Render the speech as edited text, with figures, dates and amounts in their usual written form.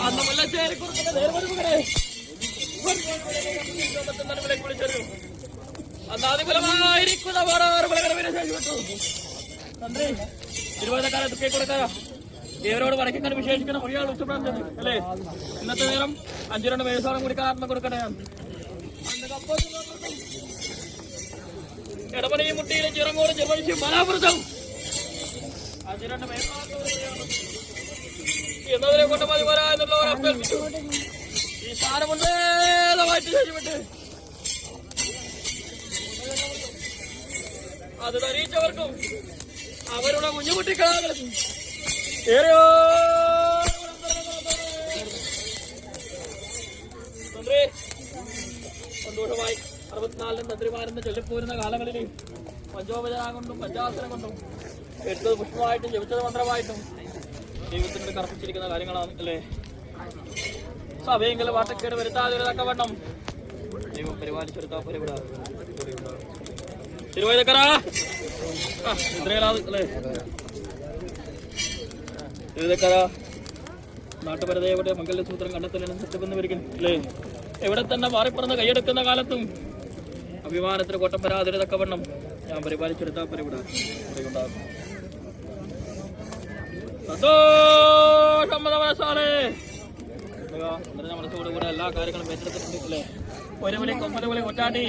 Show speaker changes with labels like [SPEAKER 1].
[SPEAKER 1] അന്ന് മുല്ലശ്ശേരി കുറുക്കന്റെ നേർവരവുകളെ വിളിച്ചൊരു അന്ന് അതിഫലമായിരിക്കുന്ന തന്ത്രി തിരുവാതിരക്കാലത്ത് കേൾക്കൊടുക്കാരാ ദേവരോട് വടക്കേക്കാൻ വിശേഷിക്കുന്ന മൊഴിയാൾ ഉച്ചപ്രാർത്ഥന അല്ലേ? ഇന്നത്തെ നേരം 5-2 വയസ്സോളം കൂടി ആത്മ കൊടുക്കണേ. ഇടപണിയും മുട്ടിയിലും ചിറങ്ങോടും ചെറുപഴിച്ചും ബലാപുരത്തും 5-2 എന്നതിനെ കൊണ്ട് മതി വരാ എന്നുള്ളവർ അഭ്യർത്ഥിച്ചു. ഈ സ്ഥാനമുണ്ടേതമായിട്ട് ശരിപ്പെട്ട് അത് ധരിച്ചവർക്കും അവരുടെ കുഞ്ഞുകുട്ടികളാകലും ഏറെയോ തന്ത്രി സന്തോഷമായി 64 തന്ത്രിമാരെന്ന് ചൊല്ലിപ്പോരുന്ന കാലങ്ങളിൽ പഞ്ചോപചാരം കൊണ്ടും പഞ്ചാസനം കൊണ്ടും എടുത്തത് പുഷ്പമായിട്ടും ജപിച്ചത് മന്ത്രമായിട്ടും ദൈവത്തിനോട് കർപ്പിച്ചിരിക്കുന്ന കാര്യങ്ങളാണ് അല്ലേ? സഭയെങ്കിലും വാട്ടക്കേട് വരുത്താതെ ഒരു തക്കവണ്ണം ദൈവം പരിപാലിച്ചെടുത്താൽ പരിവിടാ തിരുവൈതക്കര അല്ലേ? തിരുവൈതക്കര നാട്ടുപരതയുടെ മംഗല്യസൂത്രം കണ്ടെത്തലെന്ന് സത്യപ്പെടുന്നവരിക്കും അല്ലേ? എവിടെ തന്നെ മാറിപ്പറന്ന് കൈയെടുക്കുന്ന കാലത്തും അഭിമാനത്തിന് കോട്ടം വരാതൊരു തക്കവണ്ണം ഞാൻ പരിപാലിച്ചെടുത്താൽ പരിവിടാ ഉണ്ടാകും. സന്തോഷമ്മതവസാലേ മനസ്സോടുകൂടെ എല്ലാ കാര്യങ്ങളും ഏറ്റെടുത്തിട്ടുണ്ടല്ലേ? ഒരു വിളി കൊമ്പന വിളി ഒറ്റാണ്ടി